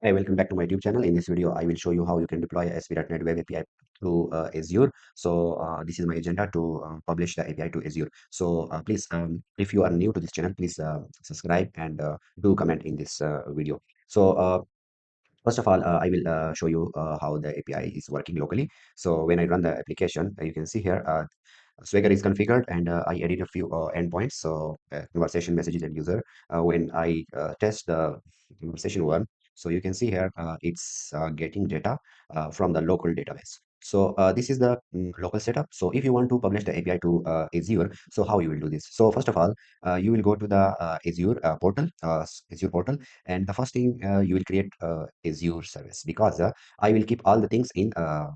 Hi, welcome back to my YouTube channel. In this video, I will show you how you can deploy ASP.NET Web API to Azure. This is my agenda to publish the API to Azure. Please, if you are new to this channel, please subscribe and do comment in this video. So, uh, First of all, I will show you how the API is working locally. So when I run the application, you can see here Swagger is configured and I edit a few endpoints. Conversation messages and user. When I test the conversation one, so you can see here it's getting data from the local database. This is the local setup. So if you want to publish the API to Azure, so how you will do this? So first of all, you will go to the Azure portal, and the first thing you will create Azure service because I will keep all the things in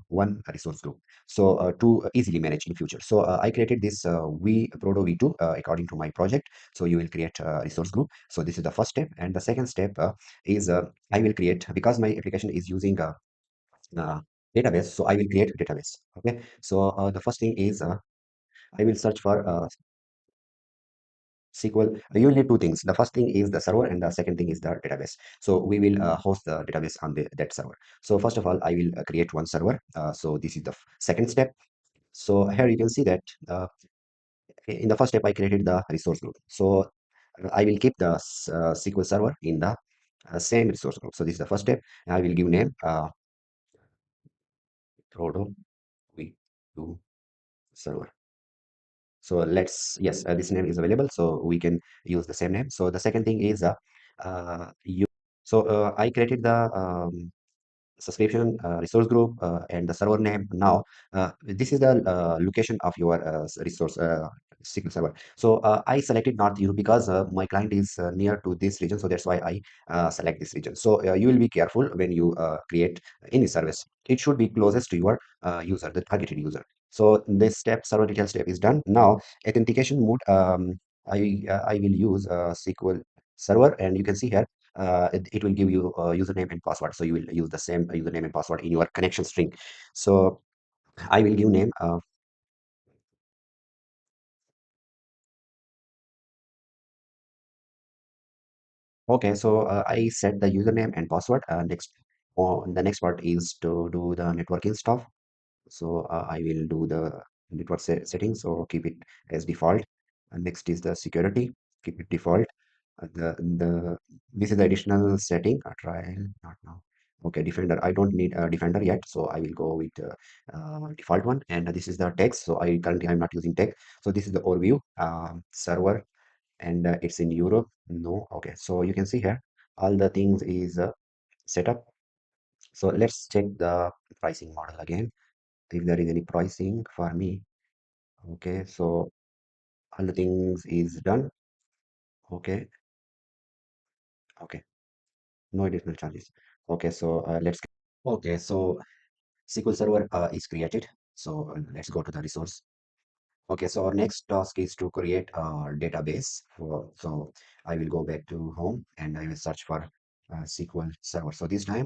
one resource group to easily manage in future. I created this Proto V2 according to my project. So you will create a resource group. So this is the first step, and the second step is I will create, because my application is using uh, database, so I will create a database. Okay, the first thing is I will search for SQL. You will need two things. The first thing is the server, and the second thing is the database. So we will host the database on that server. So first of all, I will create one server. So this is the second step. So here you can see that in the first step, I created the resource group. I will keep the SQL Server in the same resource group. So this is the first step. I will give name Proto V2 server. So yes, this name is available, so we can use the same name. So the second thing is you. I created the subscription resource group and the server name. Now this is the location of your resource SQL server. I selected North Europe because my client is near to this region, so that's why I select this region. You will be careful when you create any service. It should be closest to your user, the targeted user. So this step, server detail step, is done. Now authentication mode, I will use SQL server, and you can see here it will give you a username and password. So you will use the same username and password in your connection string. So I will give name. Okay, I set the username and password. The next part is to do the networking stuff. I will do the network settings, so keep it as default. And next is the security, keep it default. The This is the additional setting. Trial not now. Okay, defender. I don't need a defender yet, so I will go with default one. And this is the text. So I currently I'm not using text. So this is the overview server, and it's in Europe. No, okay. So you can see here all the things is set up. So let's check the pricing model again if there is any pricing for me. Okay, so all the things is done. Okay, okay, no additional charges. Okay, let's. Okay, so SQL Server is created. Let's go to the resource. Okay, so our next task is to create a database. I will go back to home and I will search for SQL Server. So this time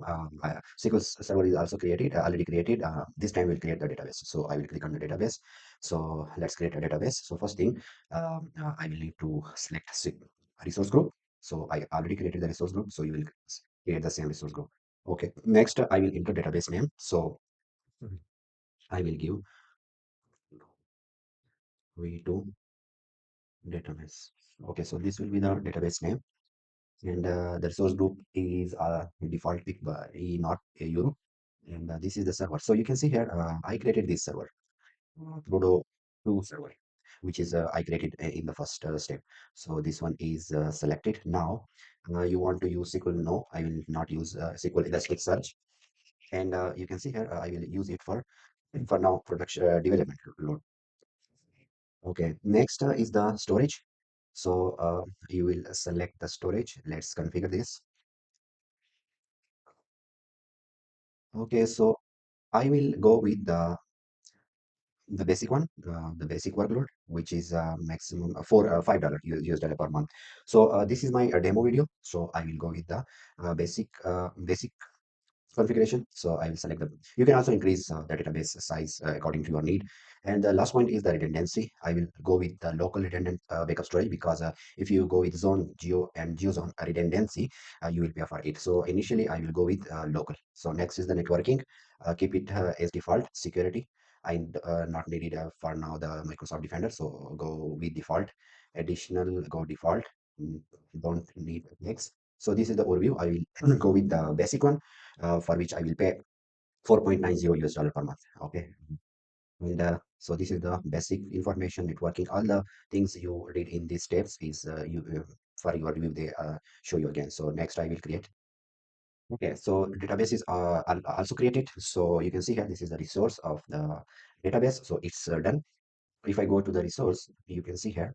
SQL Server is also created, already created. This time we'll create the database. So I will click on the database. So let's create a database. So first thing, I will need to select resource group. So I already created the resource group. So you will create the same resource group. Okay, next I will enter database name. I will give v2 database. Okay, so this will be the database name, and the resource group is default pick by not a Europe, and this is the server. So you can see here, I created this server, Proto 2 server, which is I created in the first step. So this one is selected. Now you want to use SQL? No, I will not use SQL Elastic Search, and you can see here I will use it for now production development load. Okay, next is the storage. You will select the storage. Let's configure this. Okay, so I will go with the basic one, the basic workload, which is maximum for $5 US dollar per month. This is my demo video. So I will go with the basic configuration. So I will select the, you can also increase the database size according to your need. And the last point is the redundancy. I will go with the local redundant backup storage, because if you go with zone, geo, and geozone redundancy, you will pay for it. So initially I will go with local. So next is the networking. Keep it as default. Security, I not needed for now the Microsoft Defender, so go with default. Additional, go default. Mm, don't need next. So this is the overview. I will go with the basic one, for which I will pay 4.90 US dollar per month. Okay. And so this is the basic information networking. All the things you read in these steps is you for your review, they show you again. So next I will create. Okay, so databases are also created. So you can see here, this is the resource of the database. So it's done. If I go to the resource, you can see here,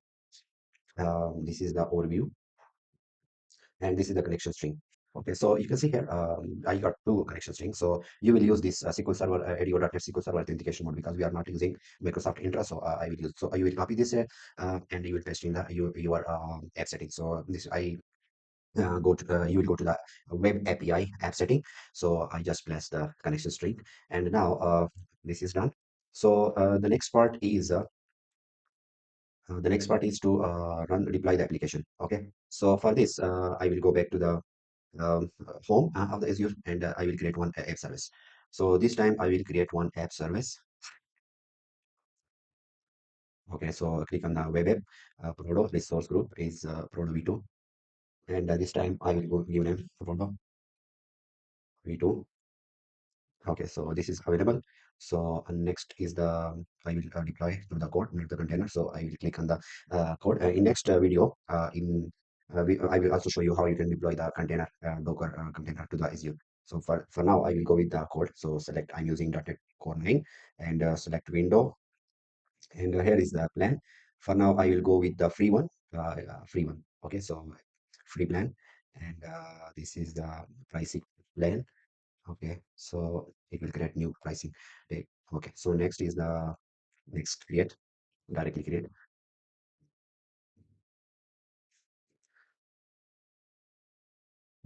this is the overview, and this is the connection string. Okay, so you can see here, I got two connection strings. So you will use this SQL Server, ADO.NET SQL Server authentication mode, because we are not using Microsoft Intra. So I will use, so you will copy this and you will paste in the your app settings. So this I you will go to the web API app setting. So I just place the connection string, and now this is done. So the next part is to run deploy the application. Okay, so for this I will go back to the home of the Azure, and I will create one app service. So this time I will create one app service. Okay, so click on the web app. Prodo resource group is Prodo V2, and this time I will go give name Prodo V2. Okay, so this is available. So next is the, I will deploy to the code, not the container. So I will click on the code. In next video, I will also show you how you can deploy the container, Docker container to the Azure. So for now, I will go with the code. So select, I'm using .NET Core 9, and select window, and here is the plan. For now, I will go with the free one. Okay, so free plan, and this is the pricing plan. Okay, so it will create new pricing tag. Okay, so next is the next create, directly create.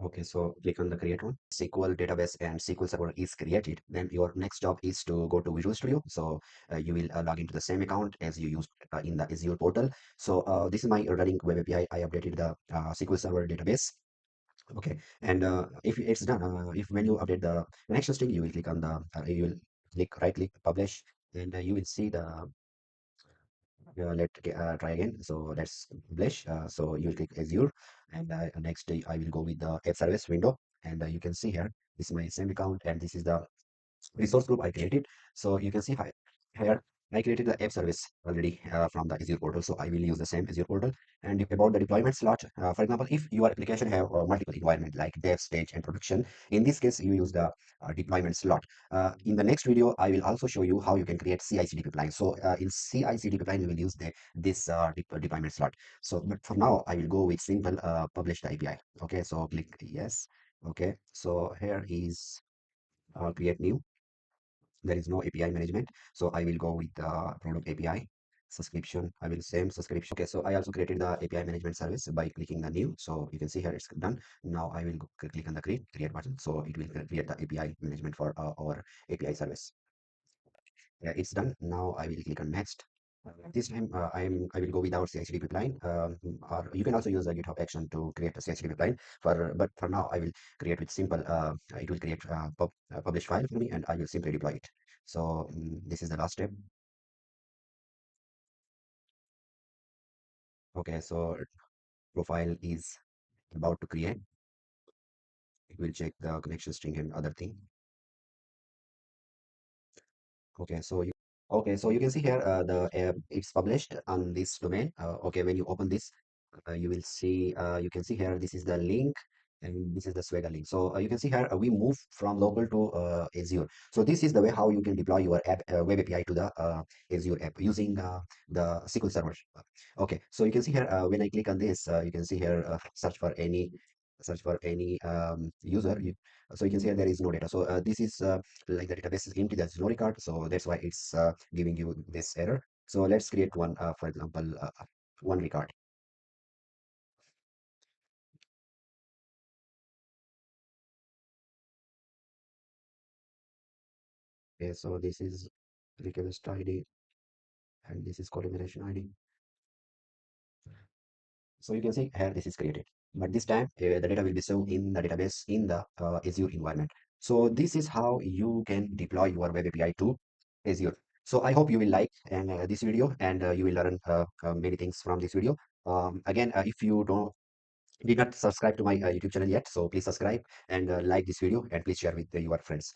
Okay, so click on the create one. SQL database and SQL Server is created. Then your next job is to go to Visual Studio. So you will log into the same account as you used in the Azure portal. So this is my running web API. I updated the SQL Server database. Okay, and if it's done, if when you update the connection string, you will click on the, you will click right click publish, and you will see the try again. So let's publish. So you will click Azure, and next I will go with the app service window, and you can see here, this is my same account, and this is the resource group I created. So you can see here I created the app service already from the Azure portal. So I will use the same Azure portal. And about the deployment slot, for example, if your application have multiple environment like dev, stage, and production, in this case you use the deployment slot. In the next video, I will also show you how you can create CI/CD pipeline. So in CI/CD pipeline, we will use this deployment slot. So, but for now, I will go with simple publish the API. Okay, so click yes. Okay, so here is create new. There is no API management. So I will go with the product API subscription. I will same subscription. Okay, so I also created the API management service by clicking the new. So you can see here it's done. Now I will click on the create button. So it will create the API management for our API service. Yeah, it's done. Now I will click on next. This time I will go without CI/CD pipeline, or you can also use a GitHub action to create a CI/CD pipeline. But for now I will create with simple. It will create publish file for me, and I will simply deploy it. So this is the last step. Okay, so profile is about to create. It will check the connection string and other thing. Okay, so you can see here the it's published on this domain. Okay, when you open this, you will see you can see here, this is the link, and this is the Swagger link. So you can see here we move from local to Azure. So this is the way how you can deploy your app web API to the Azure app using the SQL Server. Okay, so you can see here when I click on this, you can see here search for any user. So you can see here there is no data. So this is like the database is empty, there's no record. So that's why it's giving you this error. So let's create one, for example, one record. Okay, so this is request ID and this is collaboration ID. So you can see here this is created. But this time the data will be shown in the database in the Azure environment. So this is how you can deploy your web API to Azure. So I hope you will like and this video and you will learn many things from this video. Again, if you don't did not subscribe to my YouTube channel yet, so please subscribe and like this video and please share with your friends.